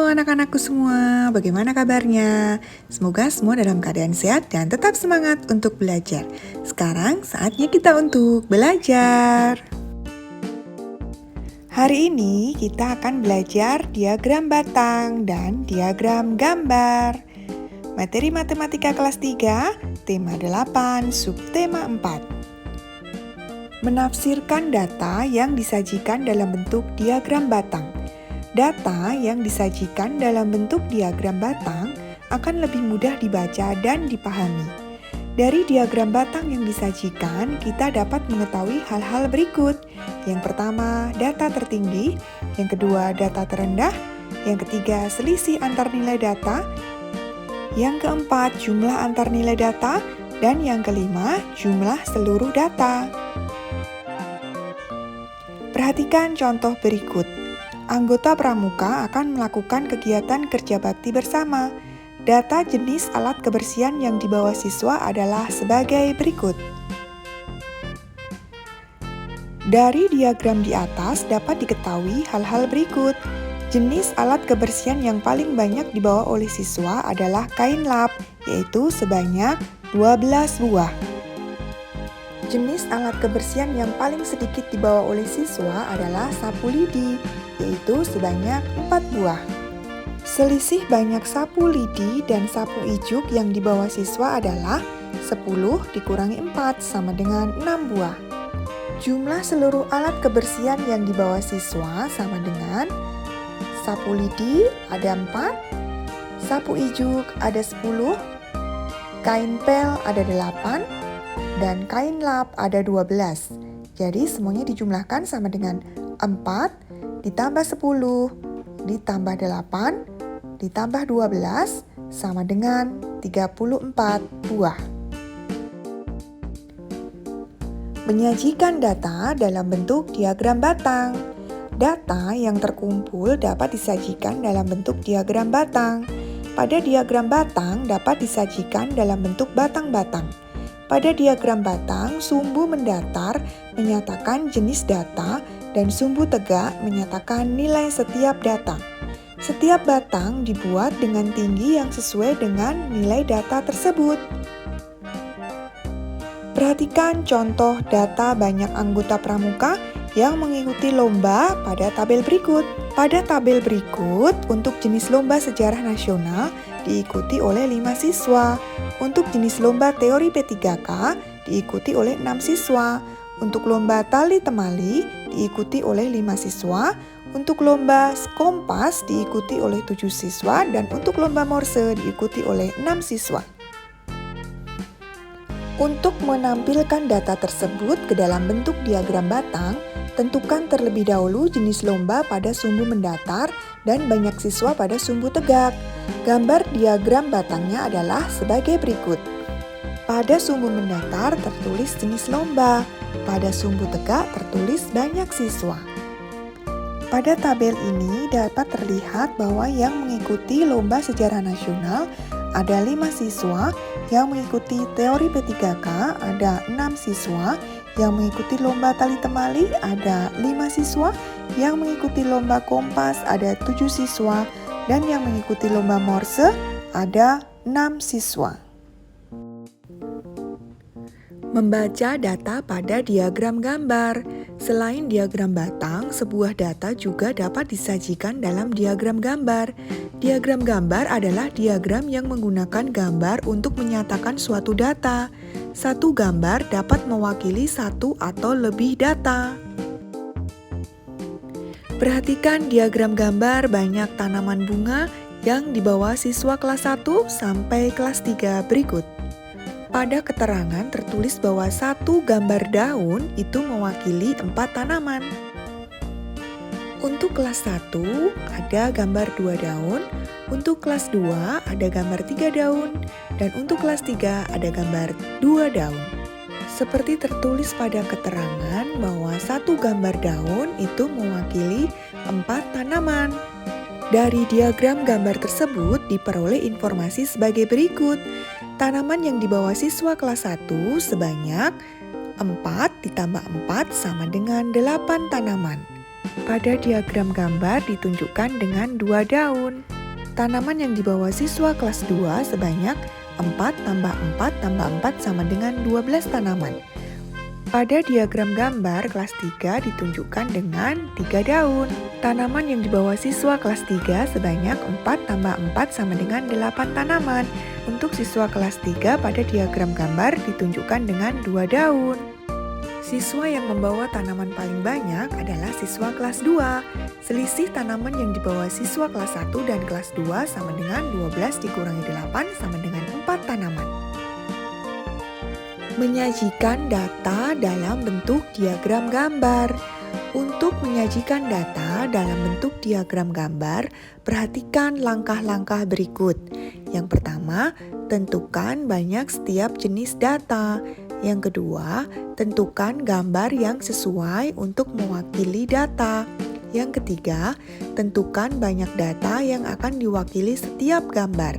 anak-anakku semua, bagaimana kabarnya? Semoga semua dalam keadaan sehat dan tetap semangat untuk belajar. Sekarang saatnya kita untuk belajar. Hari ini kita akan belajar diagram batang dan diagram gambar. Materi matematika kelas 3, tema 8, subtema 4. Menafsirkan data yang disajikan dalam bentuk diagram batang. Data yang disajikan dalam bentuk diagram batang akan lebih mudah dibaca dan dipahami. Dari diagram batang yang disajikan, kita dapat mengetahui hal-hal berikut. Yang pertama, data tertinggi. Yang kedua, data terendah. Yang ketiga, selisih antar nilai data. Yang keempat, jumlah antar nilai data. Dan yang kelima, jumlah seluruh data. Perhatikan contoh berikut. Anggota pramuka akan melakukan kegiatan kerja bakti bersama. Data jenis alat kebersihan yang dibawa siswa adalah sebagai berikut. Dari diagram di atas dapat diketahui hal-hal berikut. Jenis alat kebersihan yang paling banyak dibawa oleh siswa adalah kain lap, yaitu sebanyak 12 buah. Jenis alat kebersihan yang paling sedikit dibawa oleh siswa adalah sapu lidi, yaitu sebanyak 4 buah. Selisih banyak sapu lidi dan sapu ijuk yang dibawa siswa adalah 10 dikurangi 4 sama dengan 6 buah. Jumlah seluruh alat kebersihan yang dibawa siswa sama dengan sapu lidi ada 4, sapu ijuk ada 10, kain pel ada 8, dan kain lap ada 12. Jadi semuanya dijumlahkan sama dengan 4 ditambah 10 ditambah 8 ditambah 12 sama dengan 34 buah. Menyajikan data dalam bentuk diagram batang. Data yang terkumpul dapat disajikan dalam bentuk diagram batang. Pada diagram batang dapat disajikan dalam bentuk batang-batang. Pada diagram batang, sumbu mendatar menyatakan jenis data dan sumbu tegak menyatakan nilai setiap data. Setiap batang dibuat dengan tinggi yang sesuai dengan nilai data tersebut. Perhatikan contoh data banyak anggota pramuka yang mengikuti lomba pada tabel berikut. Pada tabel berikut, untuk jenis lomba sejarah nasional diikuti oleh 5 siswa. Untuk jenis lomba teori P3K diikuti oleh 6 siswa. Untuk lomba tali temali diikuti oleh 5 siswa. Untuk lomba kompas diikuti oleh 7 siswa. Dan untuk lomba morse diikuti oleh 6 siswa. Untuk menampilkan data tersebut ke dalam bentuk diagram batang, tentukan terlebih dahulu jenis lomba pada sumbu mendatar dan banyak siswa pada sumbu tegak. Gambar diagram batangnya adalah sebagai berikut. Pada sumbu mendatar tertulis jenis lomba, pada sumbu tegak tertulis banyak siswa. Pada tabel ini dapat terlihat bahwa yang mengikuti lomba sejarah nasional ada 5 siswa, yang mengikuti teori P3K ada 6 siswa, yang mengikuti lomba tali temali ada 5 siswa, yang mengikuti lomba kompas ada 7 siswa, dan yang mengikuti lomba morse ada 6 siswa. Membaca data pada diagram gambar. Selain diagram batang, sebuah data juga dapat disajikan dalam diagram gambar. Diagram gambar adalah diagram yang menggunakan gambar untuk menyatakan suatu data. Satu gambar dapat mewakili satu atau lebih data. Perhatikan diagram gambar banyak tanaman bunga yang dibawa siswa kelas 1 sampai kelas 3 berikut. Pada keterangan tertulis bahwa satu gambar daun itu mewakili 4 tanaman. Untuk kelas 1 ada gambar 2 daun, untuk kelas 2 ada gambar 3 daun, dan untuk kelas 3 ada gambar 2 daun. Seperti tertulis pada keterangan bahwa satu gambar daun itu mewakili 4 tanaman. Dari diagram gambar tersebut diperoleh informasi sebagai berikut. Tanaman yang dibawa siswa kelas 1 sebanyak 4 ditambah 4 sama dengan 8 tanaman. Pada diagram gambar ditunjukkan dengan 2 daun. Tanaman yang dibawa siswa kelas 2 sebanyak 4 tambah 4 tambah 4 sama dengan 12 tanaman. Pada diagram gambar kelas 3 ditunjukkan dengan 3 daun. Tanaman yang dibawa siswa kelas 3 sebanyak 4 tambah 4 sama dengan 8 tanaman. Untuk siswa kelas 3 pada diagram gambar ditunjukkan dengan 2 daun. Siswa yang membawa tanaman paling banyak adalah siswa kelas 2. Selisih tanaman yang dibawa siswa kelas 1 dan kelas 2 sama dengan 12 dikurangi 8 sama dengan 4 tanaman. Menyajikan data dalam bentuk diagram gambar. Untuk menyajikan data dalam bentuk diagram gambar, perhatikan langkah-langkah berikut. Yang pertama, tentukan banyak setiap jenis data. Yang kedua, tentukan gambar yang sesuai untuk mewakili data. Yang ketiga, tentukan banyak data yang akan diwakili setiap gambar.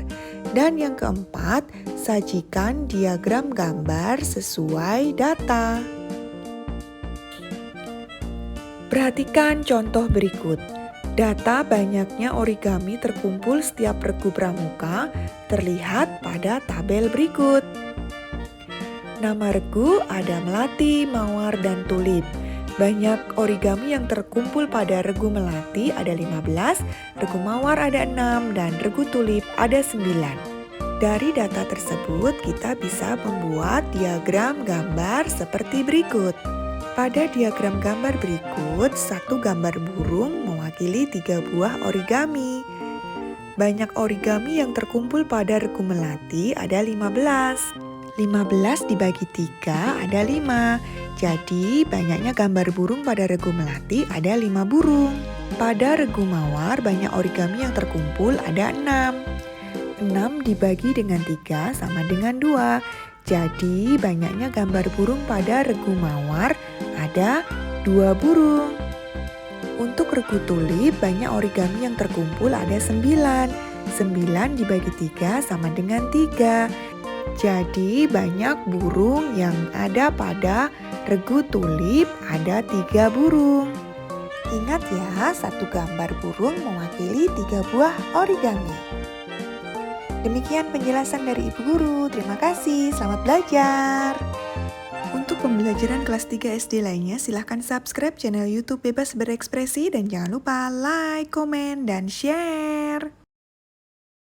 Dan yang keempat, sajikan diagram gambar sesuai data. Perhatikan contoh berikut. Data banyaknya origami terkumpul setiap regu pramuka terlihat pada tabel berikut. Nama regu ada melati, mawar, dan tulip. Banyak origami yang terkumpul pada regu melati ada 15, regu mawar ada 6, dan regu tulip ada 9. Dari data tersebut, kita bisa membuat diagram gambar seperti berikut. Pada diagram gambar berikut, satu gambar burung mewakili 3 buah origami. Banyak origami yang terkumpul pada regu melati ada 15. 15 dibagi 3 ada 5. Jadi banyaknya gambar burung pada regu melati ada 5 burung. Pada regu mawar banyak origami yang terkumpul ada 6. 6 dibagi dengan 3 sama dengan 2. Jadi banyaknya gambar burung pada regu mawar ada 2 burung. Untuk regu tulip banyak origami yang terkumpul ada 9. 9 dibagi 3 sama dengan 3. Jadi banyak burung yang ada pada regu tulip ada 3 burung. Ingat ya, satu gambar burung mewakili 3 buah origami. Demikian penjelasan dari Ibu Guru. Terima kasih, selamat belajar. Untuk pembelajaran kelas 3 SD lainnya, silahkan subscribe channel YouTube Bebas Berekspresi dan jangan lupa like, komen, dan share.